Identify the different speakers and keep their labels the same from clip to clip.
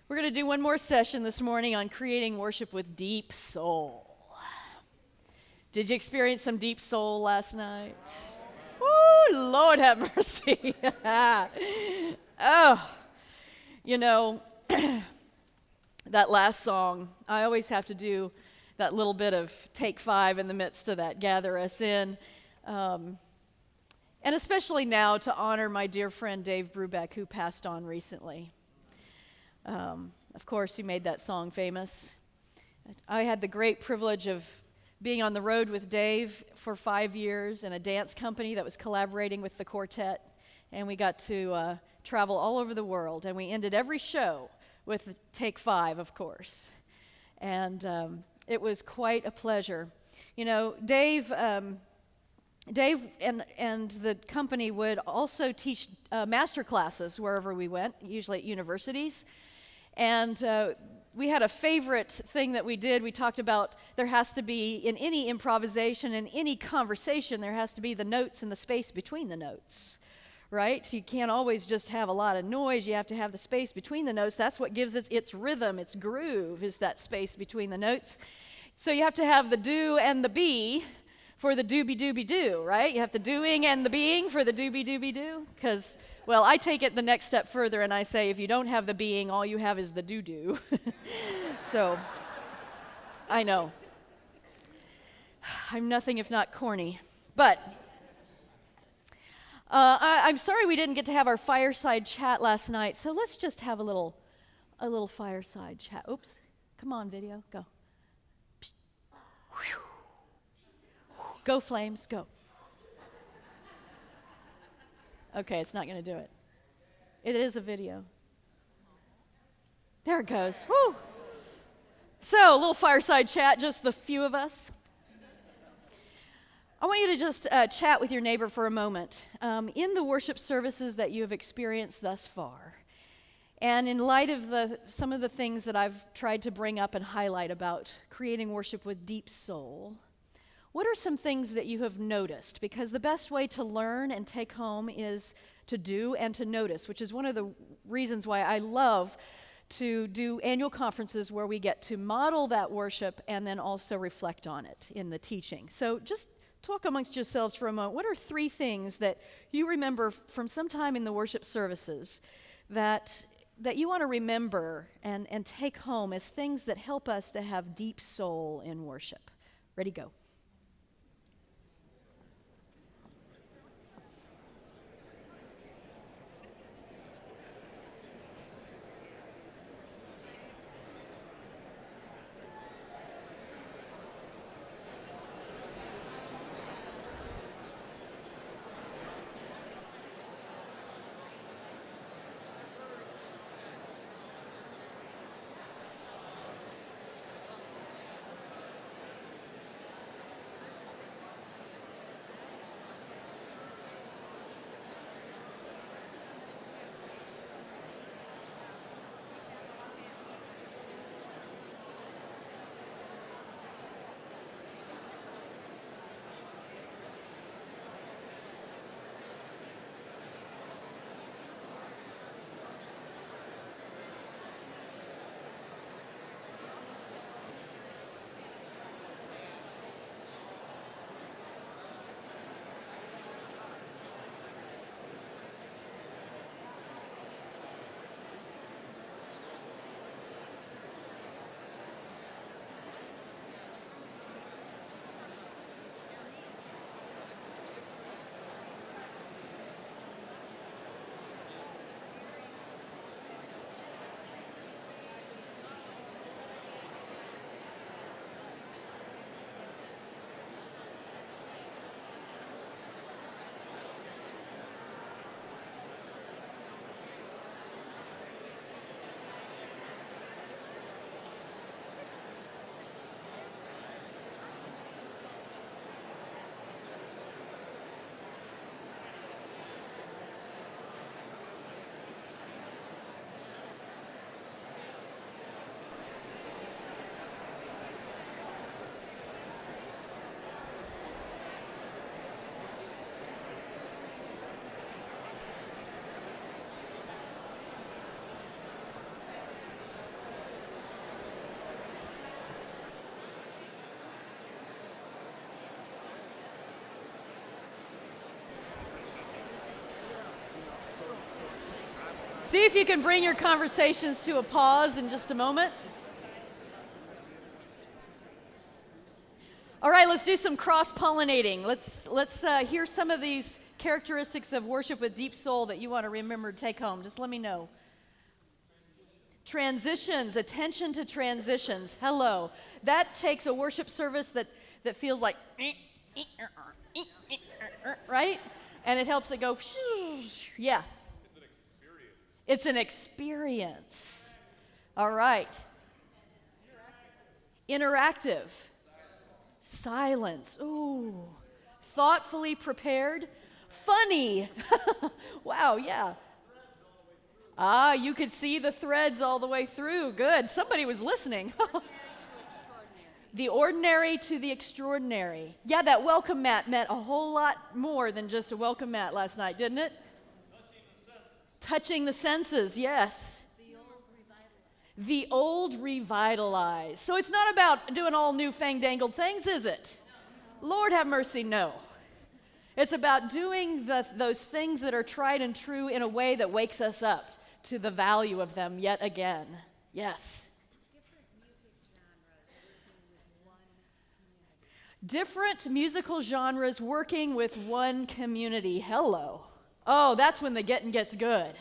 Speaker 1: We're going to do one more session this morning on creating worship with deep soul. Did you experience some deep soul last night? Oh, Lord have mercy. Oh, you know, that last song, I always have to do that little bit of take five in the midst of that, gather us in. And especially now to honor my dear friend Dave Brubeck, who passed on recently. Of course, he made that song famous. I had the great privilege of being on the road with Dave for 5 years in a dance company that was collaborating with the quartet, and we got to travel all over the world, and we ended every show with Take Five, of course. And it was quite a pleasure. You know, Dave and the company would also teach master classes wherever we went, usually at universities. And we had a favorite thing that we did. We talked about there has to be, in any improvisation, in any conversation, there has to be the notes and the space between the notes, right? So you can't always just have a lot of noise. You have to have the space between the notes. That's what gives it its rhythm, its groove, is that space between the notes. So you have to have the do and the be for the doobie-doobie-doo, right? You have the doing and the being for the doobie-doobie-doo. Because, well, I take it the next step further and I say if you don't have the being, all you have is the do-do. So, I know. I'm nothing if not corny. But I'm sorry we didn't get to have our fireside chat last night, so let's just have a little fireside chat. Oops. Come on, video. Go. Go, Flames, go. Okay, it's not going to do it. It is a video. There it goes. Woo! So, a little fireside chat, just the few of us. I want you to just chat with your neighbor for a moment. In the worship services that you have experienced thus far, and in light of some of the things that I've tried to bring up and highlight about creating worship with deep soul, what are some things that you have noticed? Because the best way to learn and take home is to do and to notice, which is one of the reasons why I love to do annual conferences where we get to model that worship and then also reflect on it in the teaching. So just talk amongst yourselves for a moment. What are 3 things that you remember from some time in the worship services that you want to remember and take home as things that help us to have deep soul in worship? Ready, go. See if you can bring your conversations to a pause in just a moment. All right, let's do some cross-pollinating. Let's hear some of these characteristics of worship with deep soul that you want to remember to take home. Just let me know. Transitions, attention to transitions. Hello. That takes a worship service that feels like, right? And it helps it go, yeah. It's an experience. All right. Interactive. Silence. Ooh. Thoughtfully prepared. Funny. Wow, yeah. Ah, you could see the threads all the way through. Good. Somebody was listening. The ordinary to the extraordinary. Yeah, that welcome mat meant a whole lot more than just a welcome mat last night, didn't it? Touching the senses, yes. The old revitalized. So it's not about doing all new fandangled things, is it? Lord have mercy, no. It's about doing those things that are tried and true in a way that wakes us up to the value of them yet again. Yes. Different musical genres working with one community. Hello. Oh, that's when the getting gets good.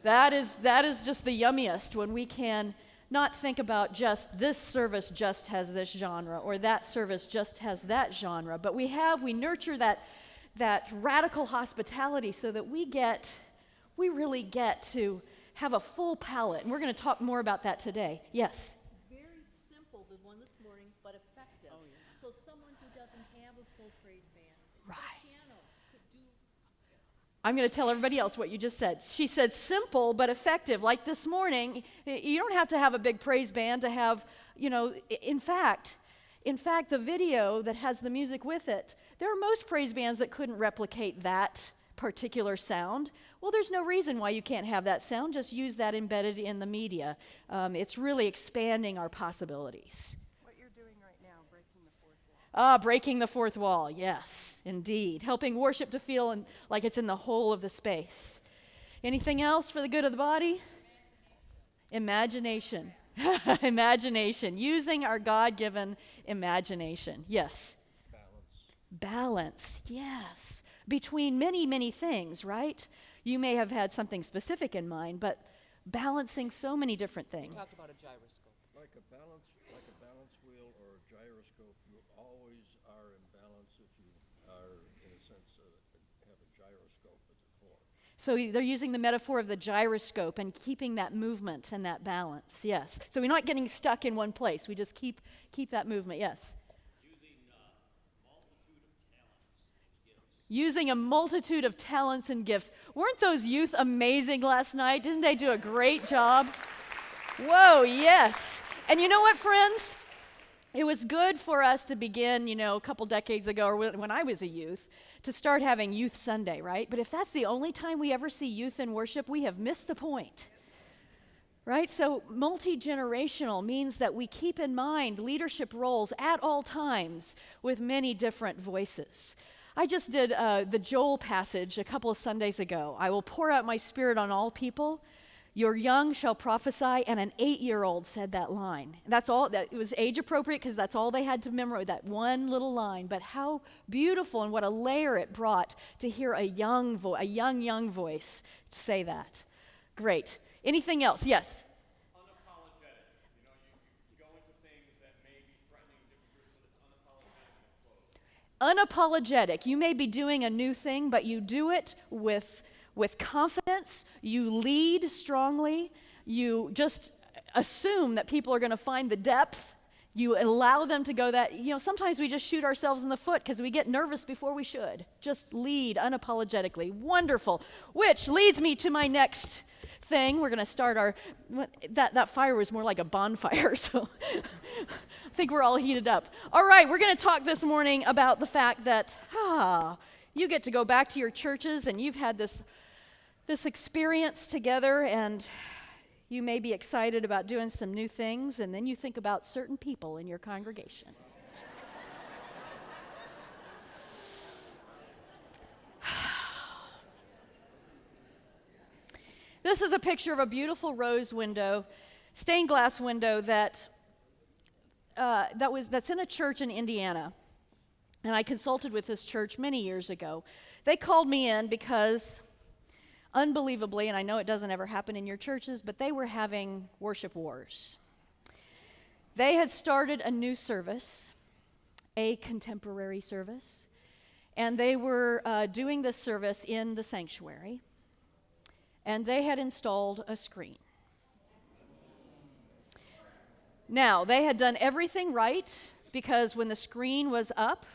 Speaker 1: That is just the yummiest, when we can not think about just this service just has this genre or that service just has that genre, but we nurture that radical hospitality so that we really get to have a full palette. And we're going to talk more about that today. Yes?
Speaker 2: Very simple, the one this morning, but effective. Oh, yeah. So someone who doesn't have a full praise band,
Speaker 1: right,
Speaker 2: piano could do.
Speaker 1: I'm going to tell everybody else what you just said. She said simple but effective. Like this morning, you don't have to have a big praise band to have, in fact, the video that has the music with it, there are most praise bands that couldn't replicate that particular sound. Well, there's no reason why you can't have that sound. Just use that embedded in the media. It's really expanding our possibilities.
Speaker 3: What you're doing right now, breaking the fourth wall.
Speaker 1: Breaking the fourth wall, yes, indeed. Helping worship to feel like it's in the whole of the space. Anything else for the good of the body? Imagination. Imagination. Using our God-given imagination. Yes. Balance, yes. Between many, many things, right? You may have had something specific in mind, but balancing so many different things.
Speaker 4: Talk about a gyroscope.
Speaker 5: Like a balance wheel or a gyroscope, you always are in balance if you are, in a sense, have a gyroscope at the core.
Speaker 1: So they're using the metaphor of the gyroscope and keeping that movement and that balance, yes. So we're not getting stuck in one place. We just keep that movement, yes. Using a multitude of talents and gifts. Weren't those youth amazing last night? Didn't they do a great job? Whoa, yes. And you know what, friends? It was good for us to begin, a couple decades ago, or when I was a youth, to start having Youth Sunday, right? But if that's the only time we ever see youth in worship, we have missed the point. Right? So multi-generational means that we keep in mind leadership roles at all times with many different voices. I just did the Joel passage a couple of Sundays ago. I will pour out my spirit on all people. Your young shall prophesy, and an 8-year-old said that line. That's all. It was age appropriate because that's all they had to memorize, that one little line. But how beautiful and what a layer it brought to hear a young voice say that. Great. Anything else? Yes.
Speaker 6: Unapologetic. You go into things that may be threatening to different groups, but it's
Speaker 1: Unapologetic. You may be doing a new thing, but you do it with confidence. You lead strongly. You just assume that people are going to find the depth. You allow them to go that, sometimes we just shoot ourselves in the foot because we get nervous before we should. Just lead unapologetically. Wonderful. Which leads me to my next thing. We're going to start that fire was more like a bonfire, so I think we're all heated up. All right, we're going to talk this morning about the fact that, you get to go back to your churches and you've had this experience together, and you may be excited about doing some new things, and then you think about certain people in your congregation. This is a picture of a beautiful rose window, stained glass window that's in a church in Indiana. And I consulted with this church many years ago. They called me in because, unbelievably, and I know it doesn't ever happen in your churches, but they were having worship wars. They had started a new service, a contemporary service, and they were doing this service in the sanctuary, and they had installed a screen. Now, they had done everything right, because when the screen was up,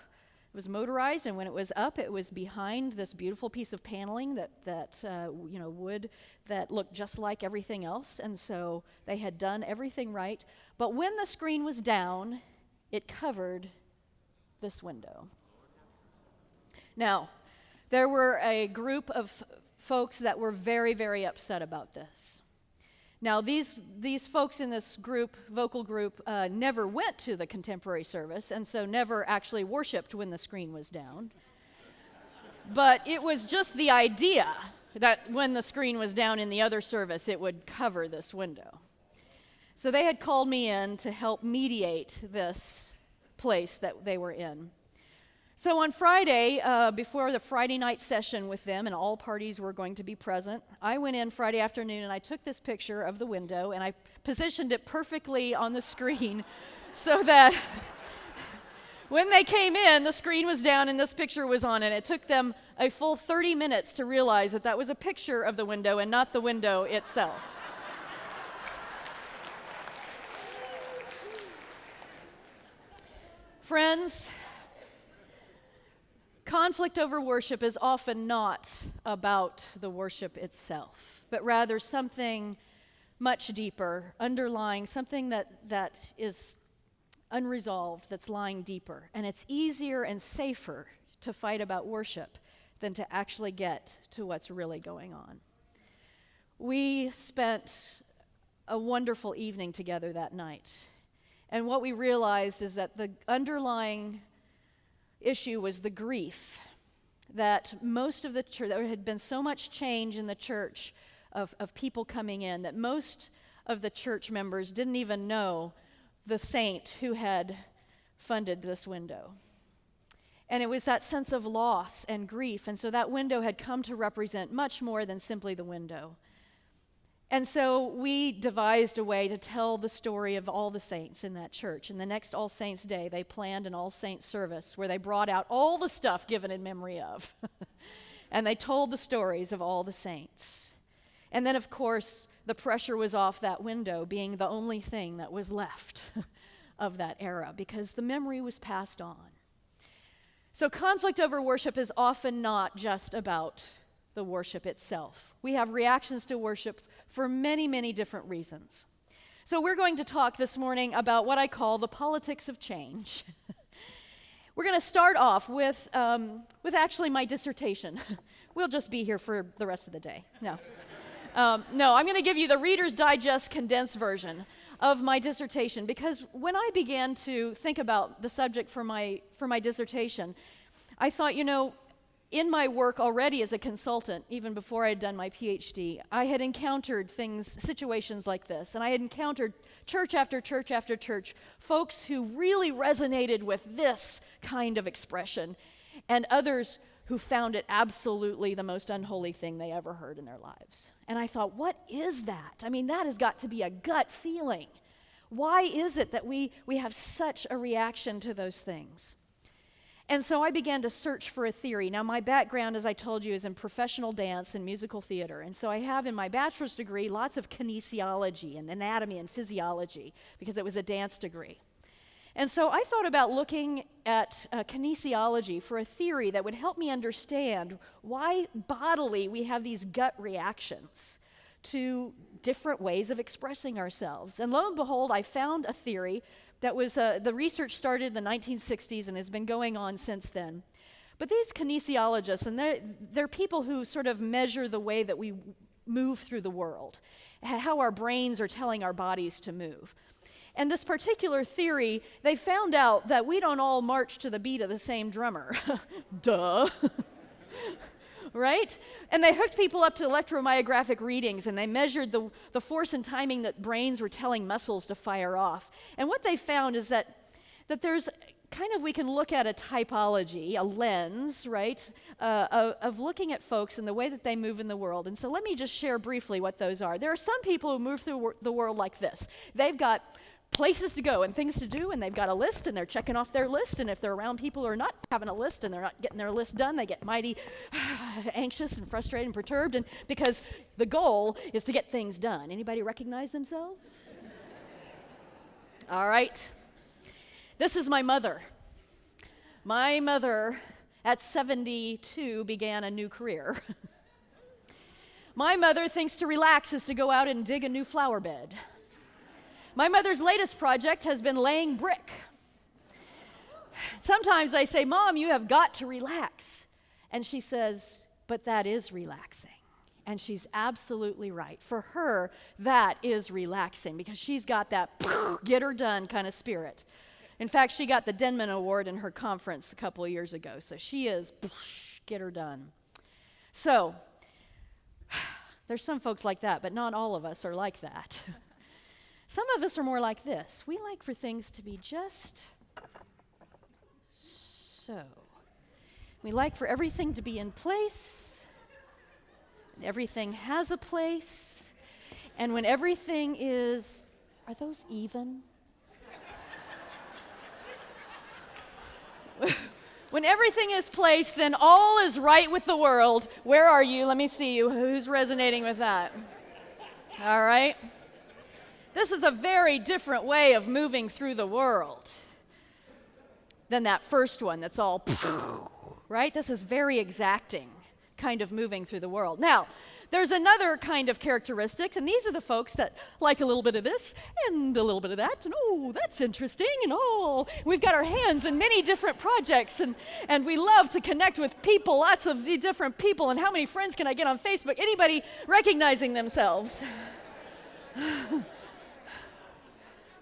Speaker 1: it was motorized, and when it was up, it was behind this beautiful piece of paneling wood that looked just like everything else, and so they had done everything right. But when the screen was down, it covered this window. Now, there were a group of folks that were very, very upset about this. Now, these folks in this vocal group, never went to the contemporary service, and so never actually worshiped when the screen was down. But it was just the idea that when the screen was down in the other service, it would cover this window. So they had called me in to help mediate this place that they were in. So on Friday, before the Friday night session with them, and all parties were going to be present, I went in Friday afternoon and I took this picture of the window and I positioned it perfectly on the screen so that when they came in, the screen was down and this picture was on, and it took them a full 30 minutes to realize that that was a picture of the window and not the window itself. Friends, conflict over worship is often not about the worship itself, but rather something much deeper, underlying, something that is unresolved, that's lying deeper. And it's easier and safer to fight about worship than to actually get to what's really going on. We spent a wonderful evening together that night. And what we realized is that the underlying issue was the grief that most of the church, there had been so much change in the church of people coming in that most of the church members didn't even know the saint who had funded this window. And it was that sense of loss and grief, and so that window had come to represent much more than simply the window. And so we devised a way to tell the story of all the saints in that church. And the next All Saints Day, they planned an All Saints service where they brought out all the stuff given in memory of. And they told the stories of all the saints. And then, of course, the pressure was off that window being the only thing that was left of that era, because the memory was passed on. So conflict over worship is often not just about the worship itself. We have reactions to worship for many, many different reasons. So we're going to talk this morning about what I call the politics of change. We're going to start off with actually my dissertation. We'll just be here for the rest of the day. No, I'm going to give you the Reader's Digest condensed version of my dissertation, because when I began to think about the subject for my dissertation, I thought, in my work already as a consultant, even before I had done my PhD, I had encountered situations like this, and I had encountered church after church after church, folks who really resonated with this kind of expression, and others who found it absolutely the most unholy thing they ever heard in their lives. And I thought, what is that? I mean, that has got to be a gut feeling. Why is it that we have such a reaction to those things? And so I began to search for a theory. Now, my background, as I told you, is in professional dance and musical theater. And so I have in my bachelor's degree lots of kinesiology and anatomy and physiology, because it was a dance degree. And so I thought about looking at kinesiology for a theory that would help me understand why bodily we have these gut reactions to different ways of expressing ourselves. And lo and behold, I found a theory that was, the research started in the 1960s and has been going on since then. But these kinesiologists, and they're people who sort of measure the way that we move through the world, how our brains are telling our bodies to move. And this particular theory, they found out that we don't all march to the beat of the same drummer. Duh. right? And they hooked people up to electromyographic readings, and they measured the force and timing that brains were telling muscles to fire off. And what they found is that there's kind of, we can look at a typology, a lens, right, of looking at folks and the way that they move in the world. And so let me just share briefly what those are. There are some people who move through the world like this. They've got places to go and things to do, and they've got a list, and they're checking off their list, and if they're around people who are not having a list and they're not getting their list done, they get mighty anxious and frustrated and perturbed, and because the goal is to get things done. Anybody recognize themselves? All right. This is my mother. My mother, at 72, began a new career. My mother thinks to relax is to go out and dig a new flower bed. My mother's latest project has been laying brick. Sometimes I say, Mom, you have got to relax. And she says, but that is relaxing. And she's absolutely right. For her, that is relaxing because she's got that get her done kind of spirit. In fact, she got the Denman Award in her conference a couple of years ago. So she is get her done. So there's some folks like that, but not all of us are like that. Some of us are more like this. We like for things to be just so. We like for everything to be in place. And everything has a place. And when everything is, are those even? When everything is placed, then all is right with the world. Where are you? Let me see you. Who's resonating with that? All right. This is a very different way of moving through the world than that first one that's all, right? This is very exacting kind of moving through the world. Now, there's another kind of characteristics, and these are the folks that like a little bit of this and a little bit of that, and oh, that's interesting, and oh, we've got our hands in many different projects, and we love to connect with people, lots of the different people, and how many friends can I get on Facebook? Anybody recognizing themselves?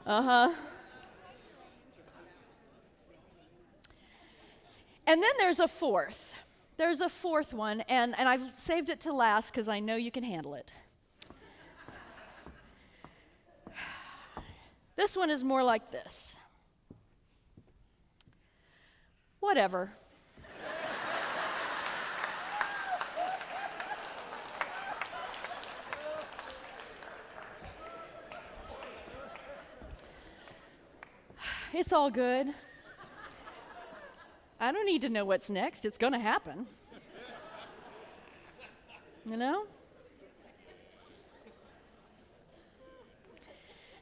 Speaker 1: Uh-huh. And then there's a fourth. There's a fourth one, and I've saved it to last because I know you can handle it. This one is more like this. Whatever. It's all good. I don't need to know what's next. It's going to happen. You know?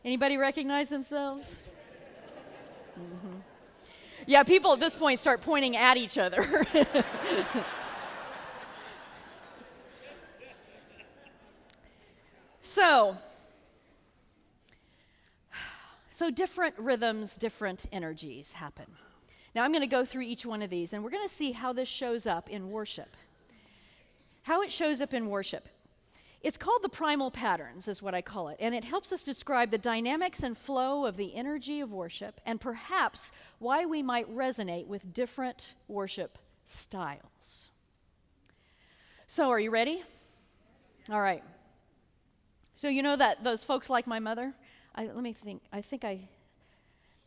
Speaker 1: Anybody recognize themselves? Mm-hmm. Yeah, people at this point start pointing at each other. So different rhythms, different energies happen. Now I'm going to go through each one of these, and we're going to see how this shows up in worship. How it shows up in worship. It's called the primal patterns, is what I call it, and it helps us describe the dynamics and flow of the energy of worship, and perhaps why we might resonate with different worship styles. So are you ready? All right. So you know that those folks like my mother? Let me think.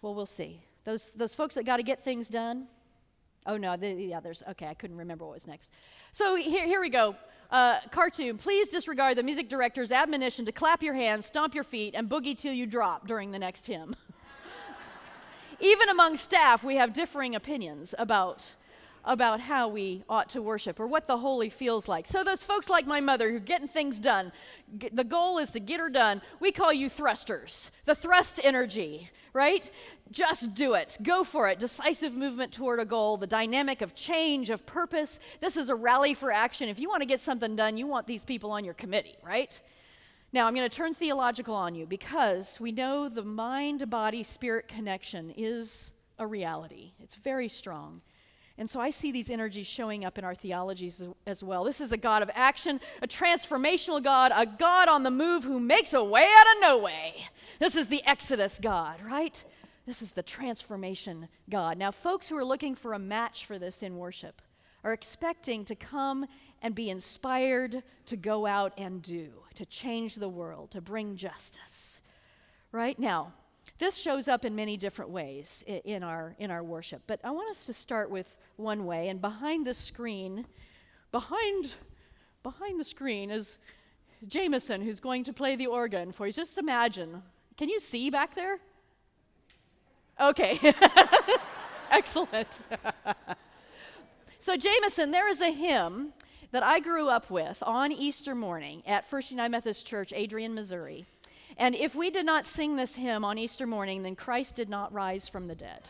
Speaker 1: We'll see. Those folks that got to get things done. Oh, no, the others. Okay, I couldn't remember what was next. So here we go. Cartoon. Please disregard the music director's admonition to clap your hands, stomp your feet, and boogie till you drop during the next hymn. Even among staff, we have differing opinions about how we ought to worship or what the holy feels like. So those folks like my mother who are getting things done, the goal is to get her done. We call you thrusters, the thrust energy, right? Just do it. Go for it. Decisive movement toward a goal, the dynamic of change, of purpose. This is a rally for action. If you want to get something done, you want these people on your committee, right? Now, I'm going to turn theological on you because we know the mind-body-spirit connection is a reality. It's very strong. And so I see these energies showing up in our theologies as well. This is a God of action, a transformational God, a God on the move who makes a way out of no way. This is the Exodus God, right? This is the transformation God. Now, folks who are looking for a match for this in worship, are expecting to come and be inspired to go out and do, to change the world, to bring justice. Right now, this shows up in many different ways in our worship, but I want us to start with one way. And behind the screen is Jameson, who's going to play the organ for you. Just imagine. Can you see back there? Okay. Excellent. So Jameson, there is a hymn that I grew up with on Easter morning at First United Methodist Church, Adrian, Missouri. And if we did not sing this hymn on Easter morning, then Christ did not rise from the dead.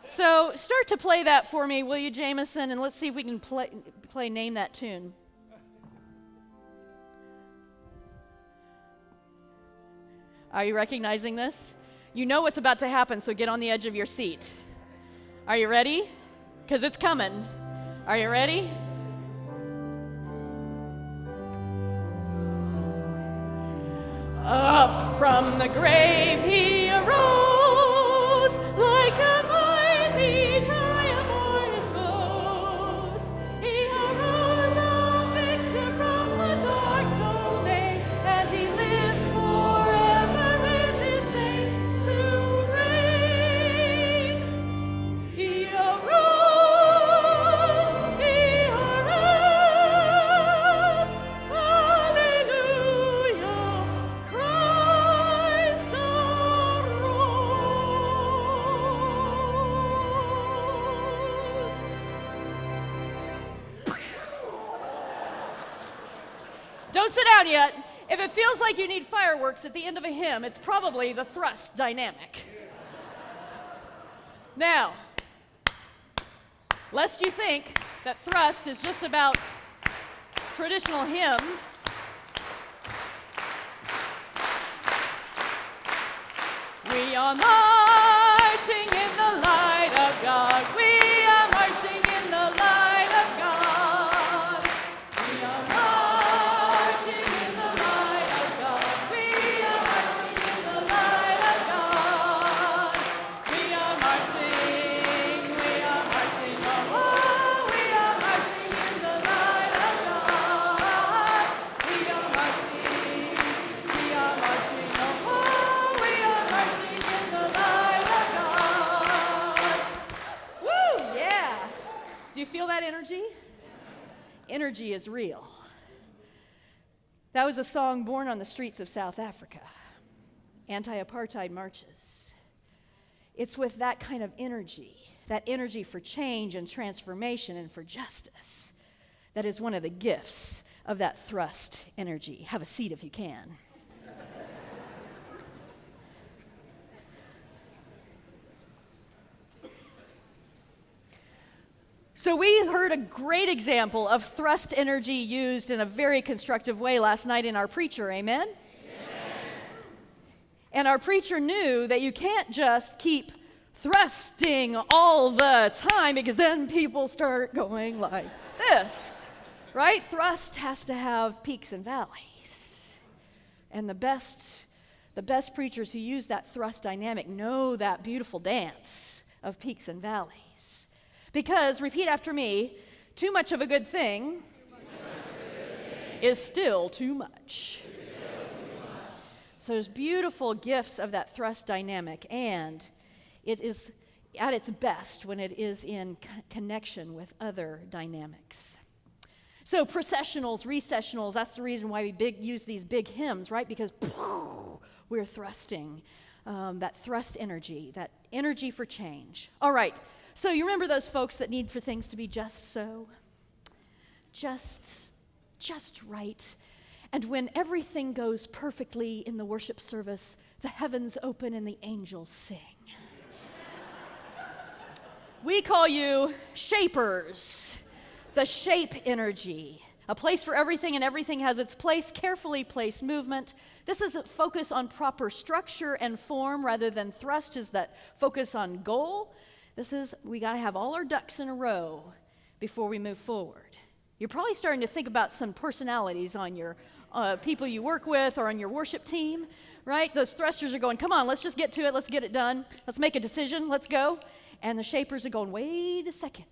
Speaker 1: So start to play that for me, will you, Jameson? And let's see if we can play Name That Tune. Are you recognizing this? You know what's about to happen, so get on the edge of your seat. Are you ready? Because it's coming. Are you ready? Up from the grave he arose, like a mighty giant o'er his foes. He arose a victor from the dark domain, and he lives forever with his saints to reign. He arose, hallelujah, Christ arose. Don't sit down yet. If it feels like you need fireworks at the end of a hymn, it's probably the thrust dynamic. Now, lest you think that thrust is just about traditional hymns, we are marching in the light of God. We are marching in the light of God. We are marching in the light of God. We are marching in the light of God. We are marching, oh, we are marching in the light of God. We are marching, oh, we are marching in the light of God. Woo, yeah. Do you feel that energy? Energy is real. That was a song born on the streets of South Africa. Anti-apartheid marches. It's with that kind of energy, that energy for change and transformation and for justice, that is one of the gifts of that thrust energy. Have a seat if you can. So we heard a great example of thrust energy used in a very constructive way last night in our preacher, amen? Amen. And our preacher knew that you can't just keep thrusting all the time, because then people start going like this, right? Thrust has to have peaks and valleys. And the best preachers who use that thrust dynamic know that beautiful dance of peaks and valleys. Because, repeat after me, too much of a good thing is still too much. So there's beautiful gifts of that thrust dynamic, and it is at its best when it is in connection with other dynamics. So processionals, recessionals, that's the reason why we use these big hymns, right? Because we're thrusting, that thrust energy, that energy for change. All right. So you remember those folks that need for things to be just so? Just right. And when everything goes perfectly in the worship service, the heavens open and the angels sing. We call you shapers, the shape energy. A place for everything, and everything has its place, carefully placed movement. This is a focus on proper structure and form rather than thrust is that focus on goal. We got to have all our ducks in a row before we move forward. You're probably starting to think about some personalities on your people you work with or on your worship team, right? Those thrusters are going, come on, let's just get to it, let's get it done, let's make a decision, let's go. And the shapers are going, wait a second.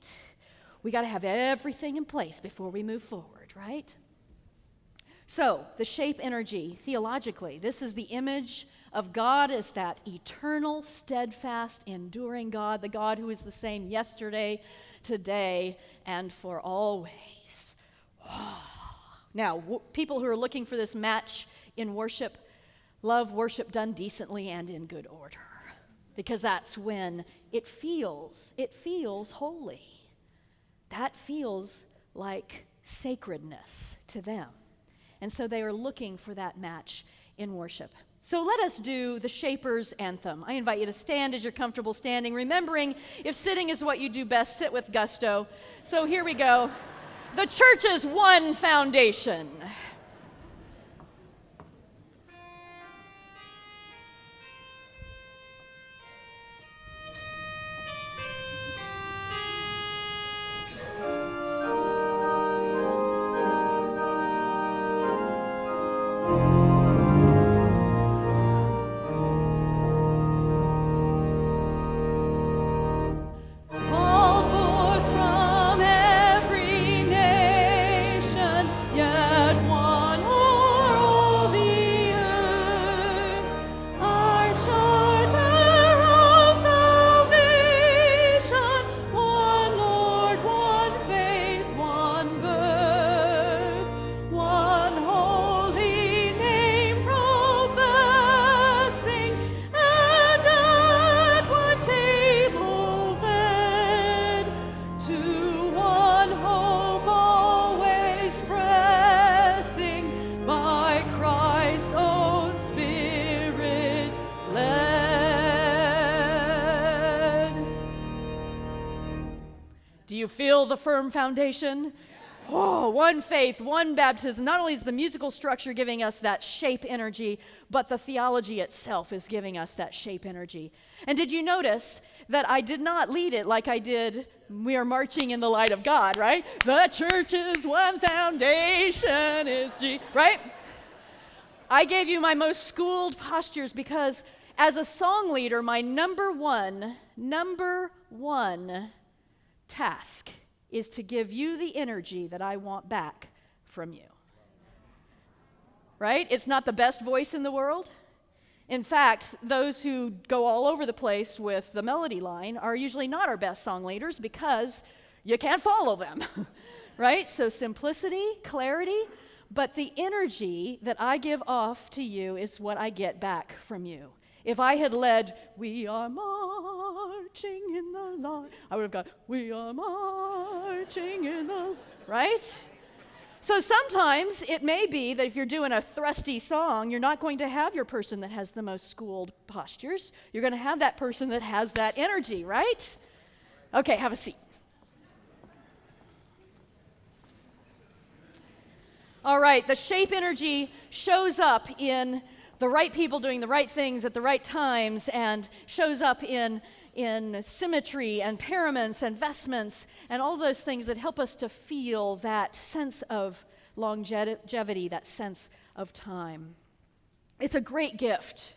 Speaker 1: We got to have everything in place before we move forward, right? So, the shape energy, theologically, this is the image of God as that eternal, steadfast, enduring God, the God who is the same yesterday, today, and for always. Now, people who are looking for this match in worship love worship done decently and in good order, because that's when it feels holy. That feels like sacredness to them. And so they are looking for that match in worship. So let us do the Shapers Anthem. I invite you to stand as you're comfortable standing, remembering if sitting is what you do best, sit with gusto. So here we go. The church's one foundation.
Speaker 4: Call forth from every nation, yet one o'er all the earth. Our charter of salvation, one Lord, one faith, one birth, one holy name professing, and at one table fed, to one hope always pressing, by Christ's own Spirit led.
Speaker 1: Do you feel the firm foundation? Oh, one faith, one baptism. Not only is the musical structure giving us that shape energy, but the theology itself is giving us that shape energy. And did you notice that I did not lead it like I did We Are Marching in the Light of God, right? The church's one foundation is right? I gave you my most schooled postures because as a song leader, my number one task is to give you the energy that I want back from you. Right? It's not the best voice in the world. In fact, those who go all over the place with the melody line are usually not our best song leaders because you can't follow them. Right? So simplicity, clarity, but the energy that I give off to you is what I get back from you. If I had led, we are marching in the light, I would have gone, we are marching in the, right? So sometimes it may be that if you're doing a thrusty song, you're not going to have your person that has the most schooled postures. You're going to have that person that has that energy, right? Okay, have a seat. All right, the shape energy shows up in the right people doing the right things at the right times, and shows up in symmetry and paraments and vestments and all those things that help us to feel that sense of longevity, that sense of time. It's a great gift.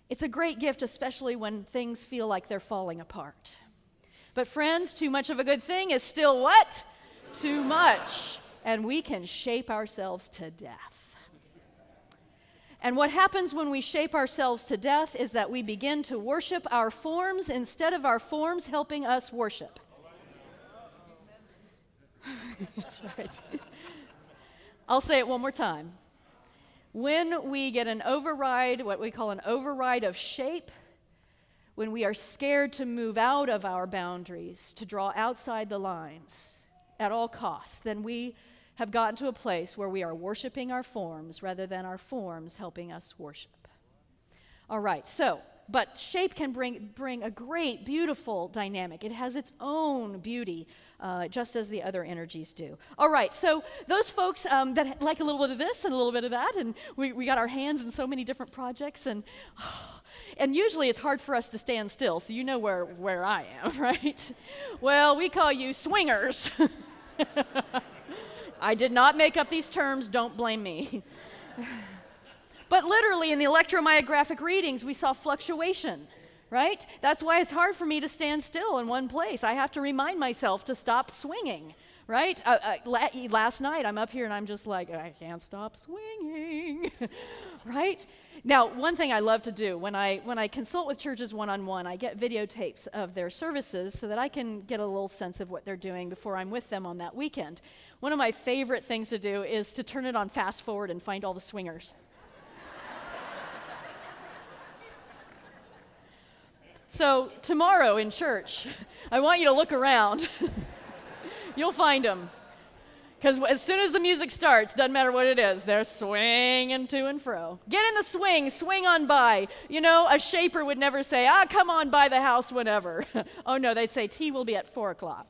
Speaker 1: It's a great gift, especially when things feel like they're falling apart. But friends, too much of a good thing is still what? Too much. And we can shape ourselves to death. And what happens when we shape ourselves to death is that we begin to worship our forms instead of our forms helping us worship. That's right. I'll say it one more time. When we get an override, what we call an override of shape, when we are scared to move out of our boundaries, to draw outside the lines at all costs, then we have gotten to a place where we are worshiping our forms rather than our forms helping us worship. All right, but shape can bring a great, beautiful dynamic. It has its own beauty, just as the other energies do. All right, so those folks that like a little bit of this and a little bit of that, and we got our hands in so many different projects, and usually it's hard for us to stand still, so you know where I am, right? Well, we call you swingers. I did not make up these terms, don't blame me. But literally in the electromyographic readings, we saw fluctuation, right? That's why it's hard for me to stand still in one place. I have to remind myself to stop swinging, right? Last night, I'm up here and I'm just like, I can't stop swinging, right? Now, one thing I love to do when I consult with churches one-on-one, I get videotapes of their services so that I can get a little sense of what they're doing before I'm with them on that weekend. One of my favorite things to do is to turn it on fast forward and find all the swingers. So tomorrow in church, I want you to look around. You'll find them. Because as soon as the music starts, doesn't matter what it is, they're swinging to and fro. Get in the swing on by. You know, a shaper would never say, come on by the house whenever. Oh no, they'd say, tea will be at 4 o'clock.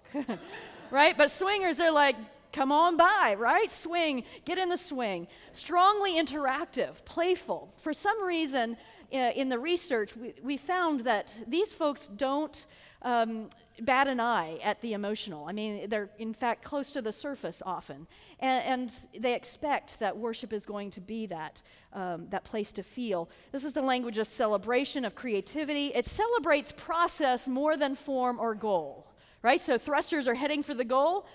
Speaker 1: Right? But swingers, they're like, come on by, right? Swing, get in the swing. Strongly interactive, playful. For some reason, in the research, we found that these folks don't bat an eye at the emotional. I mean, they're in fact close to the surface often, and they expect that worship is going to be that place to feel. This is the language of celebration, of creativity. It celebrates process more than form or goal, right? So thrusters are heading for the goal.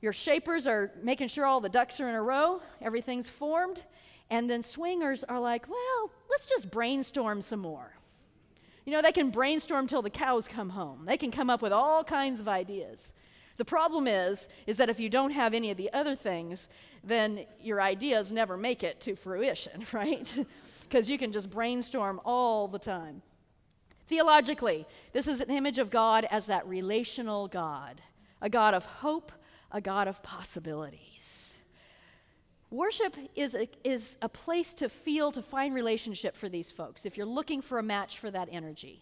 Speaker 1: Your shapers are making sure all the ducks are in a row, everything's formed, and then swingers are like, well, let's just brainstorm some more. You know, they can brainstorm till the cows come home. They can come up with all kinds of ideas. The problem is that if you don't have any of the other things, then your ideas never make it to fruition, right? Because you can just brainstorm all the time. Theologically, this is an image of God as that relational God, a God of hope, a God of possibilities. Worship is a place to feel, to find relationship for these folks, if you're looking for a match for that energy.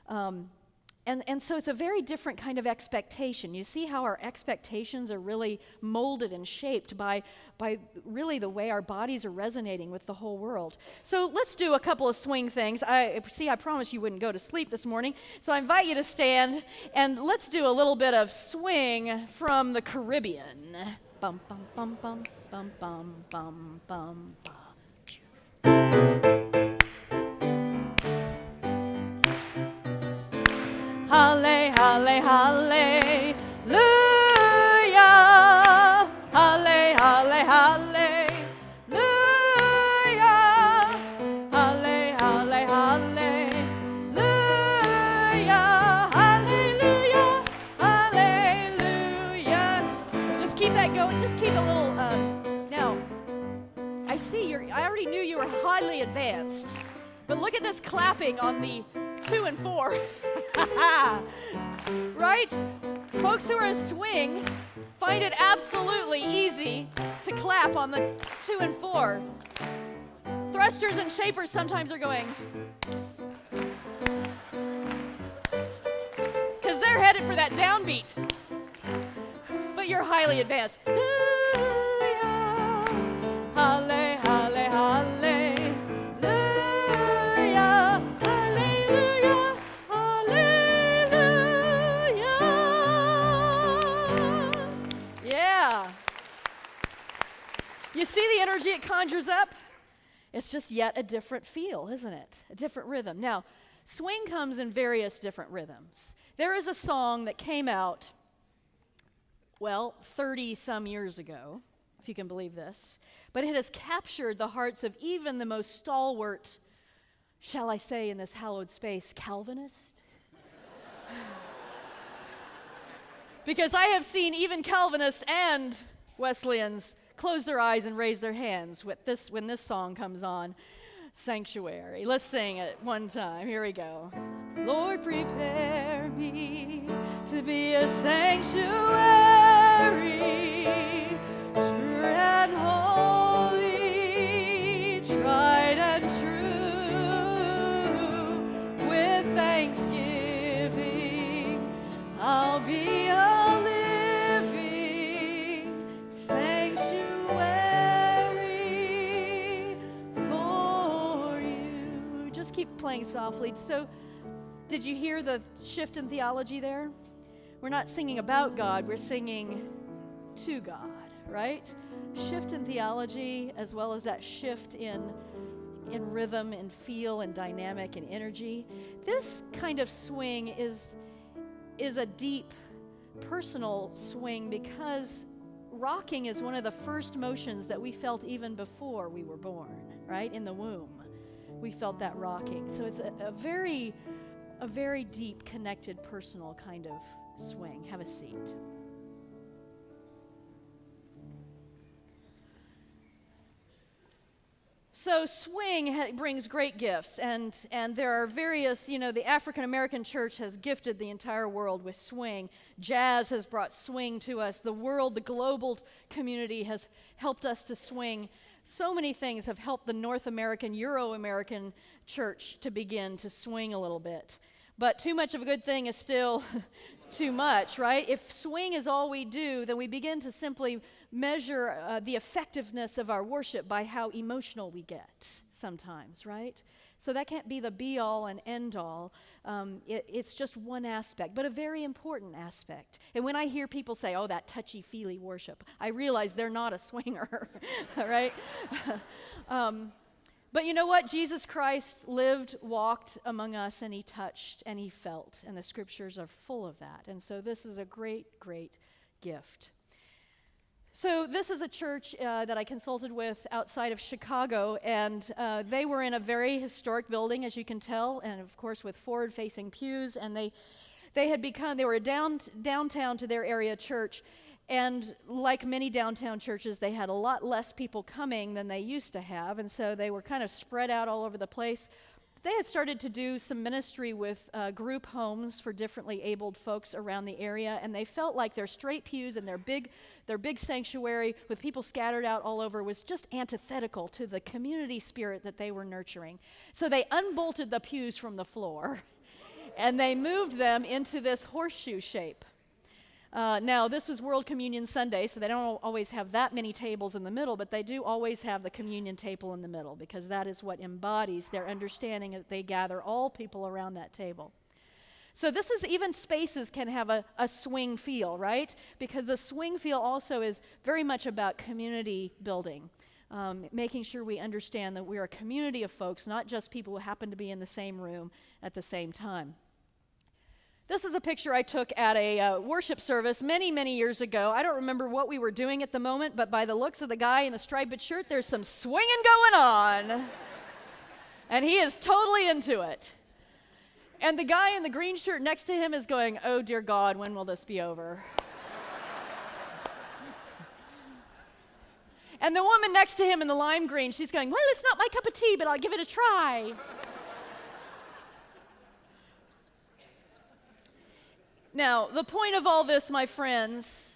Speaker 1: And so it's a very different kind of expectation. You see how our expectations are really molded and shaped by really the way our bodies are resonating with the whole world. So let's do a couple of swing things. I promised you wouldn't go to sleep this morning, so I invite you to stand, and let's do a little bit of swing from the Caribbean. Bum, bum, bum, bum, bum, bum, bum, bum, bum. Halle, halle, hallelujah. Halle, halle, hallelujah. Halle, halle, hallelujah. Hallelujah. Hallelujah. Just keep that going. Just keep a little, now, I see I already knew you were highly advanced, but look at this clapping on the 2 and 4. Right? Folks who are a swing find it absolutely easy to clap on the 2 and 4. Thrusters and shapers sometimes are going, because they're headed for that downbeat. But you're highly advanced. Halle, halle, halle. You see the energy it conjures up? It's just yet a different feel, isn't it? A different rhythm. Now, swing comes in various different rhythms. There is a song that came out, 30-some years ago, if you can believe this, but it has captured the hearts of even the most stalwart, shall I say in this hallowed space, Calvinist? Because I have seen even Calvinists and Wesleyans close their eyes and raise their hands when this song comes on, Sanctuary. Let's sing it one time. Here we go. Lord, prepare me to be a sanctuary, true and holy, tried and true. With thanksgiving, I'll be a living sanctuary for you. Just keep playing softly. So, did you hear the shift in theology there? We're not singing about God, we're singing to God, right? Shift in theology as well as that shift in in rhythm and feel and dynamic and energy. This kind of swing is a deep personal swing because rocking is one of the first motions that we felt even before we were born, right? In the womb, we felt that rocking. So it's a very deep, connected, personal kind of swing. Have a seat. So swing brings great gifts, and there are various, the African American church has gifted the entire world with swing. Jazz has brought swing to us. The global community has helped us to swing. So many things have helped the North American, Euro-American church to begin to swing a little bit. But too much of a good thing is still too much, right? If swing is all we do, then we begin to simply measure the effectiveness of our worship by how emotional we get sometimes, right? So that can't be the be-all and end-all. It's just one aspect, but a very important aspect. And when I hear people say, oh, that touchy-feely worship, I realize they're not a swinger, right? But you know what? Jesus Christ lived, walked among us, and he touched, and he felt, and the scriptures are full of that. And so this is a great, great gift. So this is a church that I consulted with outside of Chicago, and they were in a very historic building, as you can tell, and of course with forward-facing pews, and they were a downtown to their area church, and like many downtown churches, they had a lot less people coming than they used to have, and so they were kind of spread out all over the place. They had started to do some ministry with group homes for differently abled folks around the area, and they felt like their straight pews and their big sanctuary with people scattered out all over was just antithetical to the community spirit that they were nurturing. So they unbolted the pews from the floor, and they moved them into this horseshoe shape. Now, this was World Communion Sunday, so they don't always have that many tables in the middle, but they do always have the communion table in the middle, because that is what embodies their understanding that they gather all people around that table. So this is, even spaces can have a swing feel, right? Because the swing feel also is very much about community building, making sure we understand that we're a community of folks, not just people who happen to be in the same room at the same time. This is a picture I took at a worship service many, many years ago. I don't remember what we were doing at the moment, but by the looks of the guy in the striped shirt, there's some swinging going on. And he is totally into it. And the guy in the green shirt next to him is going, oh, dear God, when will this be over? And the woman next to him in the lime green, she's going, well, it's not my cup of tea, but I'll give it a try. Now, the point of all this, my friends,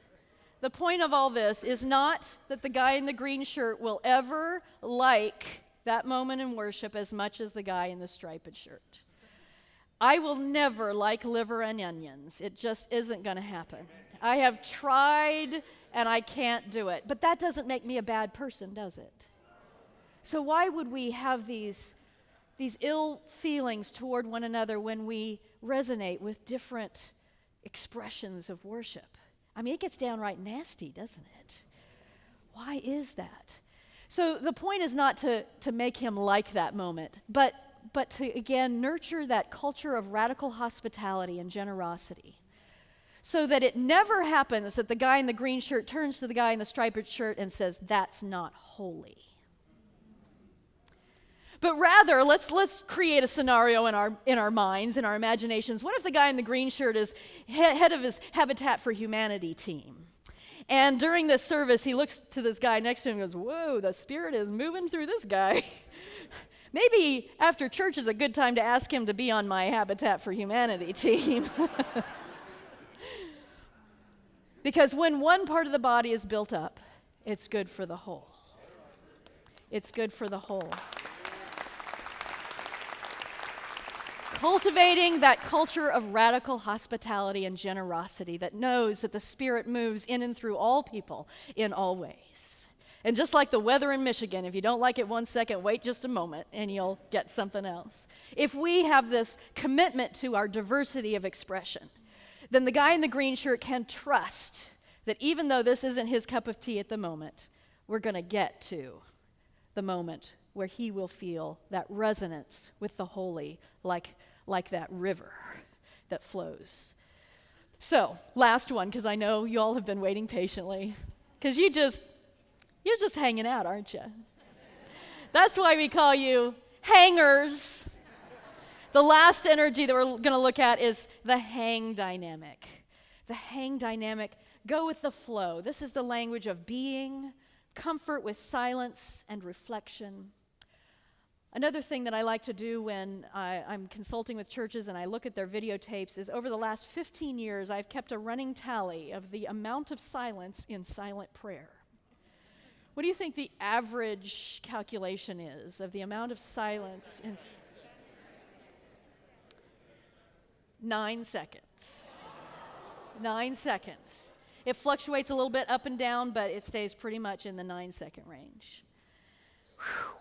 Speaker 1: the point of all this is not that the guy in the green shirt will ever like that moment in worship as much as the guy in the striped shirt. I will never like liver and onions. It just isn't going to happen. I have tried, and I can't do it. But that doesn't make me a bad person, does it? So why would we have these ill feelings toward one another when we resonate with different expressions of worship? I mean, it gets downright nasty, doesn't it? Why is that? So the point is not to make him like that moment, but to, again, nurture that culture of radical hospitality and generosity, so that it never happens that the guy in the green shirt turns to the guy in the striped shirt and says, that's not holy. But rather, let's create a scenario in our minds, in our imaginations. What if the guy in the green shirt is head of his Habitat for Humanity team? And during this service, he looks to this guy next to him and goes, whoa, the Spirit is moving through this guy. Maybe after church is a good time to ask him to be on my Habitat for Humanity team. Because when one part of the body is built up, it's good for the whole. It's good for the whole. Cultivating that culture of radical hospitality and generosity that knows that the Spirit moves in and through all people in all ways. And just like the weather in Michigan, if you don't like it 1 second, wait just a moment and you'll get something else. If we have this commitment to our diversity of expression, then the guy in the green shirt can trust that even though this isn't his cup of tea at the moment, we're going to get to the moment where he will feel that resonance with the holy, like that river that flows. So, last one, because I know you all have been waiting patiently, because you're just hanging out, aren't you? That's why we call you hangers. The last energy that we're going to look at is the hang dynamic. The hang dynamic, go with the flow. This is the language of being, comfort with silence and reflection. Another thing that I like to do when I'm consulting with churches and I look at their videotapes is over the last 15 years, I've kept a running tally of the amount of silence in silent prayer. What do you think the average calculation is of the amount of silence in 9 seconds? 9 seconds. It fluctuates a little bit up and down, but it stays pretty much in the 9-second range.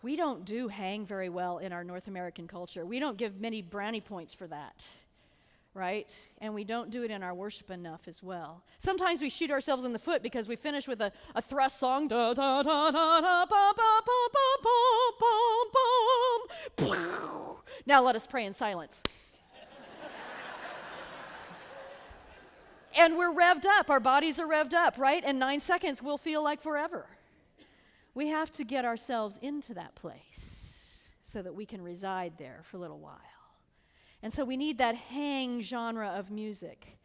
Speaker 1: We don't do hang very well in our North American culture. We don't give many brownie points for that, right? And we don't do it in our worship enough as well. Sometimes we shoot ourselves in the foot because we finish with a thrust song. Da, da, da, da, da, ba, ba, ba, ba, ba, boom. Now let us pray in silence. And we're revved up. Our bodies are revved up, right? And 9 seconds will feel like forever. We have to get ourselves into that place so that we can reside there for a little while. And so we need that hang genre of music.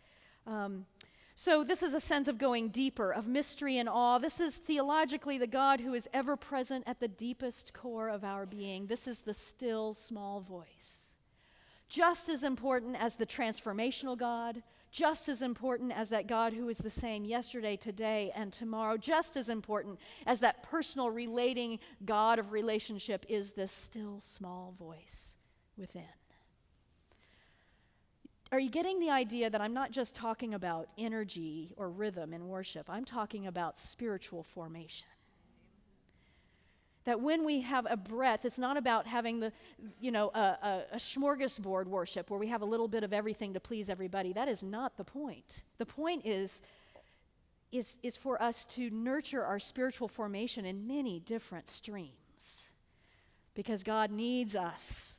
Speaker 1: So this is a sense of going deeper, of mystery and awe. This is theologically the God who is ever present at the deepest core of our being. This is the still small voice. Just as important as the transformational God, just as important as that God who is the same yesterday, today, and tomorrow, just as important as that personal relating God of relationship is this still small voice within. Are you getting the idea that I'm not just talking about energy or rhythm in worship? I'm talking about spiritual formation. That when we have a breath, it's not about having a smorgasbord worship where we have a little bit of everything to please everybody. That is not the point. The point is for us to nurture our spiritual formation in many different streams. Because God needs us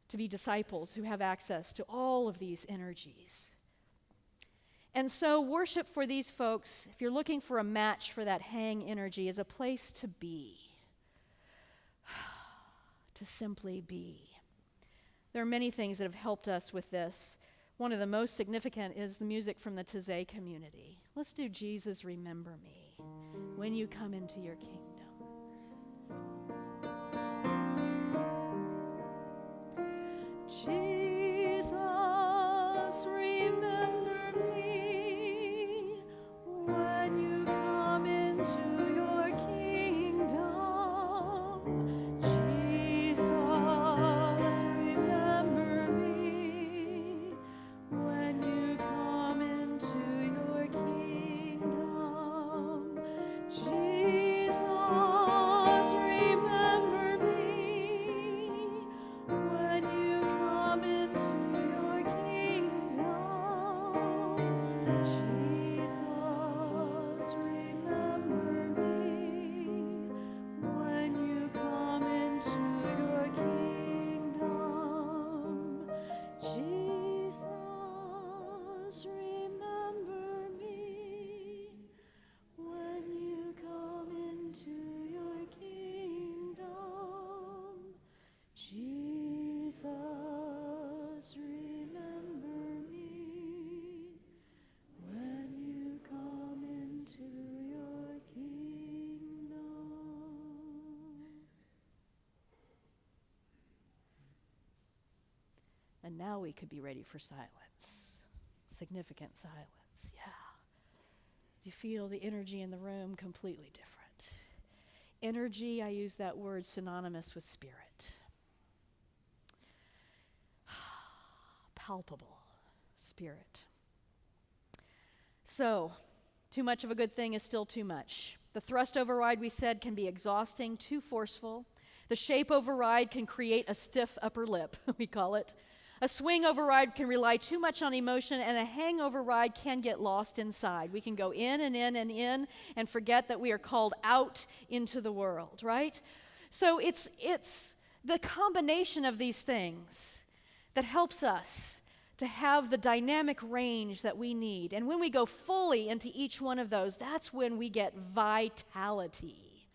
Speaker 1: to be disciples who have access to all of these energies. And so worship for these folks, if you're looking for a match for that hang energy, is a place to be. To simply be. There are many things that have helped us with this. One of the most significant is the music from the Taizé community. Let's do Jesus, Remember Me, when you come into your kingdom. Jesus, remember me when you come into your kingdom. Jesus, remember me when you come into your kingdom. Jesus, remember me when you come into your kingdom. Jesus, remember me when you come into your kingdom. Jesus, remember me when you come into your kingdom. Jesus, remember me when you come into your kingdom. And now we could be ready for silence. Significant silence, yeah. You feel the energy in the room completely different. Energy, I use that word synonymous with spirit. Palpable spirit. So, too much of a good thing is still too much. The thrust override, we said, can be exhausting, too forceful. The shape override can create a stiff upper lip, we call it. A swing override can rely too much on emotion, and a hang override can get lost inside. We can go in and in and in and forget that we are called out into the world, right? So it's the combination of these things that helps us to have the dynamic range that we need. And when we go fully into each one of those, that's when we get vitality,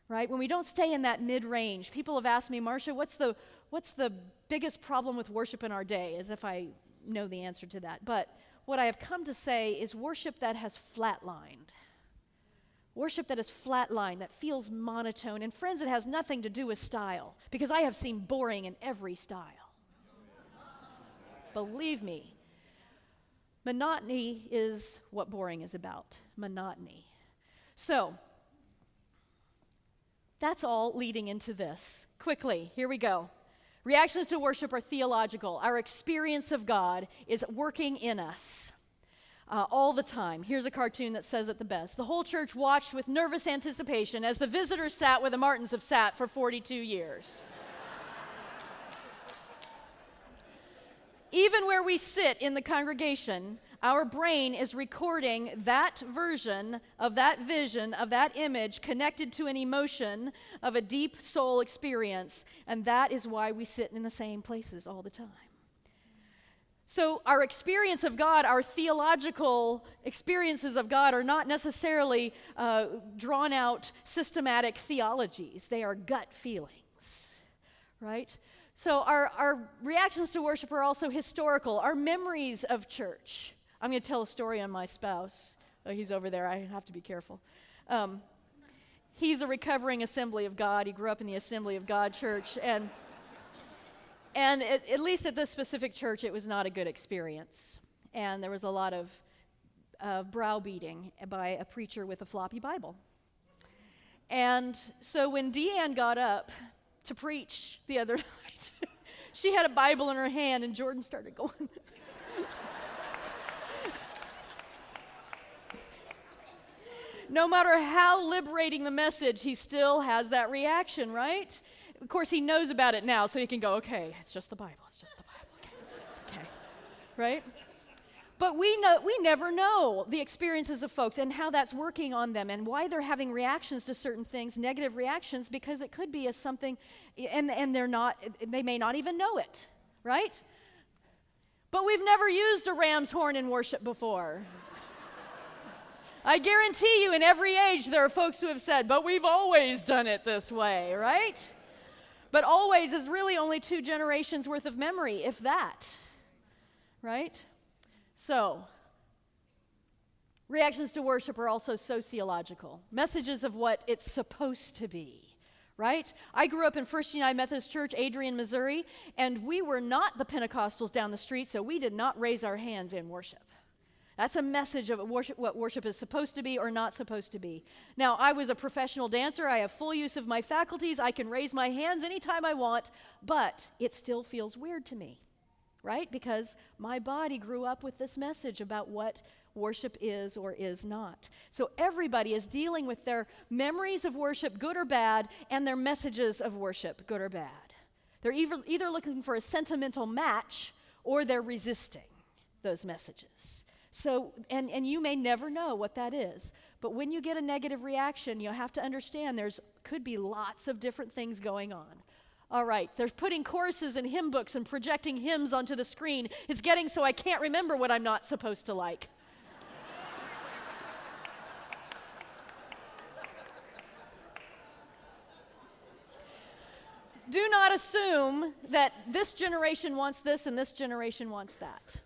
Speaker 1: right? When we don't stay in that mid-range. People have asked me, Marcia, what's the biggest problem with worship in our day? As if I know the answer to that. But what I have come to say is worship that has flatlined. Worship that is flatlined, that feels monotone. And friends, it has nothing to do with style, because I have seen boring in every style. Believe me, monotony is what boring is about. Monotony. So, that's all leading into this. Quickly, here we go. Reactions to worship are theological. Our experience of God is working in us all the time. Here's a cartoon that says it the best. The whole church watched with nervous anticipation as the visitors sat where the Martins have sat for 42 years. Even where we sit in the congregation, our brain is recording that version of that vision, of that image, connected to an emotion of a deep soul experience, and that is why we sit in the same places all the time. So our experience of God, our theological experiences of God, are not necessarily drawn out systematic theologies. They are gut feelings, right? So our reactions to worship are also historical. Our memories of church. I'm going to tell a story on my spouse. Oh, he's over there. I have to be careful. He's a recovering Assembly of God. He grew up in the Assembly of God church. And at least at this specific church, it was not a good experience. And there was a lot of browbeating by a preacher with a floppy Bible. And so when Deanne got up to preach the other night, she had a Bible in her hand, and Jordan started going. No matter how liberating the message, he still has that reaction, right? Of course, he knows about it now, so he can go, okay, it's just the Bible, okay, it's okay, right? But we never know the experiences of folks and how that's working on them and why they're having reactions to certain things, negative reactions, because it could be as something, and they may not even know it, right? But we've never used a ram's horn in worship before. I guarantee you in every age there are folks who have said, but we've always done it this way, right? But always is really only 2 generations worth of memory, if that, right? So, reactions to worship are also sociological, messages of what it's supposed to be, right? I grew up in First United Methodist Church, Adrian, Missouri, and we were not the Pentecostals down the street, so we did not raise our hands in worship. That's a message of what worship is supposed to be or not supposed to be. Now, I was a professional dancer. I have full use of my faculties. I can raise my hands anytime I want, but it still feels weird to me, right? Because my body grew up with this message about what worship is or is not. So everybody is dealing with their memories of worship, good or bad, and their messages of worship, good or bad. They're either looking for a sentimental match or they're resisting those messages. So, and you may never know what that is, but when you get a negative reaction, you have to understand could be lots of different things going on. All right, they're putting choruses and hymn books and projecting hymns onto the screen. It's getting so I can't remember what I'm not supposed to like. Do not assume that this generation wants this and this generation wants that.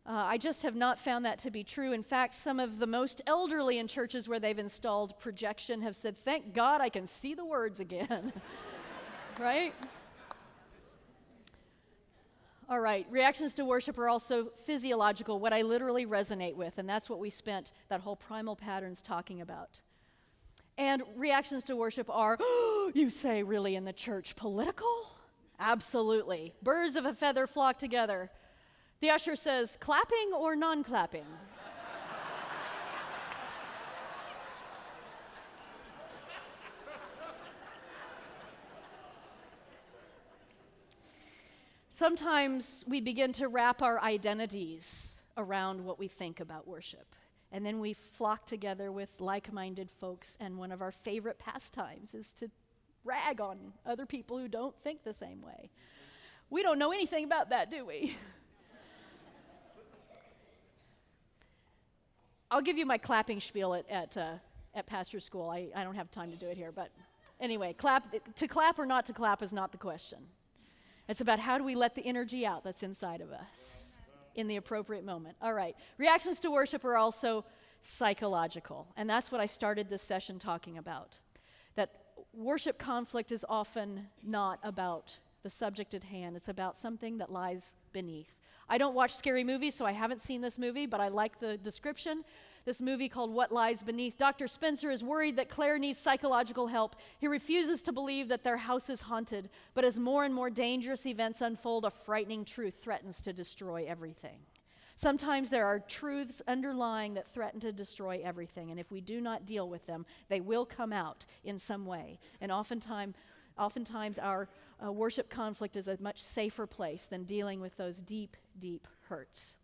Speaker 1: I just have not found that to be true. In fact, some of the most elderly in churches where they've installed projection have said, thank God I can see the words again. Right? All right, reactions to worship are also physiological, what I literally resonate with, and that's what we spent that whole primal patterns talking about. And reactions to worship are, you say, really in the church, political? Absolutely. Birds of a feather flock together. The usher says, clapping or non-clapping? Sometimes we begin to wrap our identities around what we think about worship. And then we flock together with like-minded folks, and one of our favorite pastimes is to rag on other people who don't think the same way. We don't know anything about that, do we? I'll give you my clapping spiel at pastor school. I don't have time to do it here, but anyway, to clap or not to clap is not the question. It's about how do we let the energy out that's inside of us in the appropriate moment. All right, reactions to worship are also psychological, and that's what I started this session talking about. That worship conflict is often not about the subject at hand. It's about something that lies beneath. I don't watch scary movies, so I haven't seen this movie, but I like the description. This movie called What Lies Beneath. Dr. Spencer is worried that Claire needs psychological help. He refuses to believe that their house is haunted, but as more and more dangerous events unfold, a frightening truth threatens to destroy everything. Sometimes there are truths underlying that threaten to destroy everything, and if we do not deal with them, they will come out in some way. And oftentimes our worship conflict is a much safer place than dealing with those deep, deep hurts.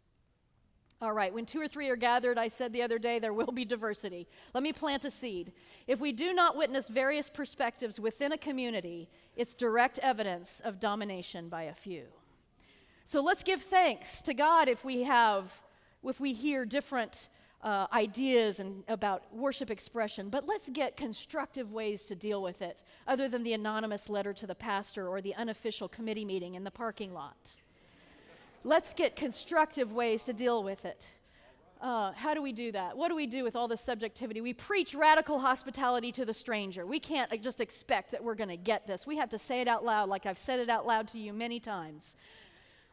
Speaker 1: All right, when 2 or 3 are gathered, I said the other day, there will be diversity. Let me plant a seed. If we do not witness various perspectives within a community, it's direct evidence of domination by a few. So let's give thanks to God if we hear different ideas about worship expression, but let's get constructive ways to deal with it, other than the anonymous letter to the pastor or the unofficial committee meeting in the parking lot. Let's get constructive ways to deal with it. How do we do that? What do we do with all this subjectivity? We preach radical hospitality to the stranger. We can't just expect that we're going to get this. We have to say it out loud, like I've said it out loud to you many times.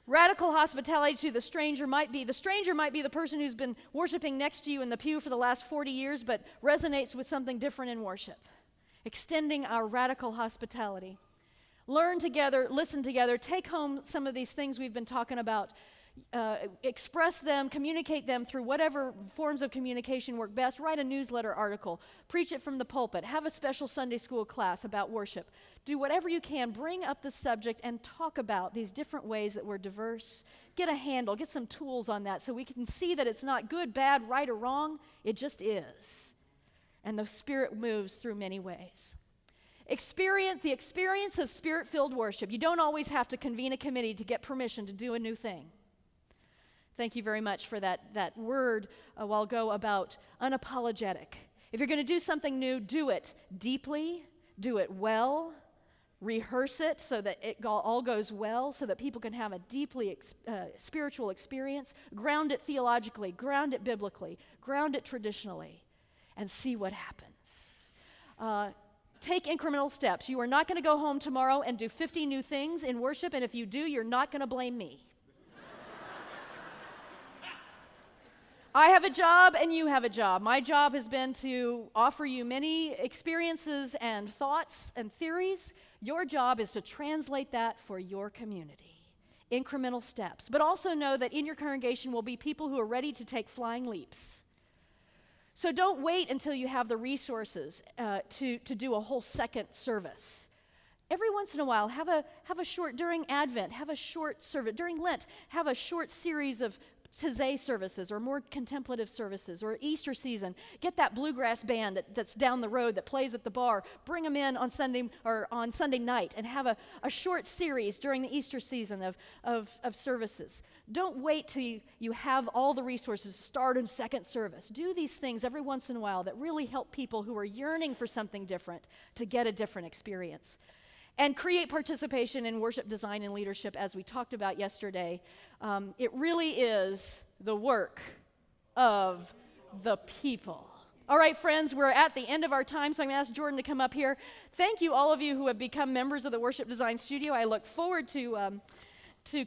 Speaker 1: Radical hospitality to the stranger might be the person who's been worshiping next to you in the pew for the last 40 years, but resonates with something different in worship. Extending our radical hospitality. Learn together, listen together, take home some of these things we've been talking about, express them, communicate them through whatever forms of communication work best. Write a newsletter article, preach it from the pulpit, have a special Sunday school class about worship. Do whatever you can, bring up the subject and talk about these different ways that we're diverse. Get a handle, get some tools on that so we can see that it's not good, bad, right, or wrong. It just is. And the Spirit moves through many ways. The experience of Spirit-filled worship. You don't always have to convene a committee to get permission to do a new thing. Thank you very much for that word a while ago about unapologetic. If you're going to do something new, do it deeply, do it well, rehearse it so that it all goes well, so that people can have a deeply spiritual experience. Ground it theologically, ground it biblically, ground it traditionally, and see what happens. Take incremental steps. You are not going to go home tomorrow and do 50 new things in worship, and if you do, you're not going to blame me. I have a job and you have a job. My job has been to offer you many experiences and thoughts and theories. Your job is to translate that for your community. Incremental steps. But also know that in your congregation will be people who are ready to take flying leaps. So don't wait until you have the resources to do a whole second service. Every once in a while, have a short, during Advent, have a short service. During Lent, have a short series of Taizé services or more contemplative services, or Easter season. Get that bluegrass band that's down the road that plays at the bar. Bring them in on Sunday night and have a short series during the Easter season of services. Don't wait till you have all the resources to start a second service. Do these things every once in a while that really help people who are yearning for something different to get a different experience. And create participation in worship design and leadership, as we talked about yesterday. It really is the work of the people. All right, friends, we're at the end of our time, so I'm going to ask Jordan to come up here. Thank you, all of you who have become members of the Worship Design Studio. I look forward to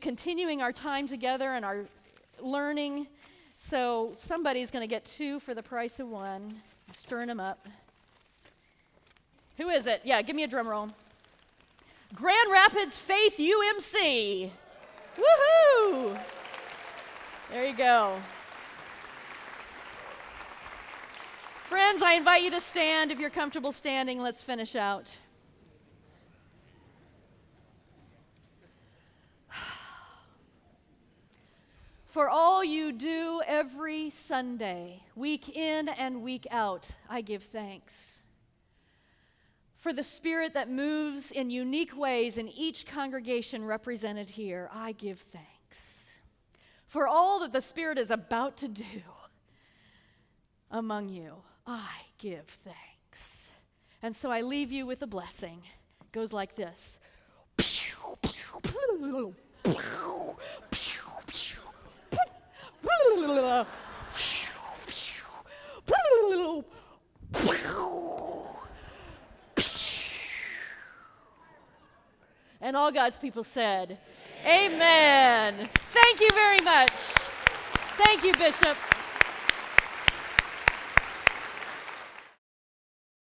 Speaker 1: continuing our time together and our learning. So somebody's going to get 2 for the price of 1. I'm stirring them up. Who is it? Yeah, give me a drum roll. Grand Rapids Faith UMC. Woohoo! There you go. Friends, I invite you to stand. If you're comfortable standing, let's finish out. For all you do every Sunday, week in and week out, I give thanks. for the Spirit that moves in unique ways in each congregation represented here. I give thanks for all that the Spirit is about to do among you. I give thanks. And so I leave you with a blessing. It goes like this. And all God's people said, Amen. Thank you very much. Thank you, Bishop.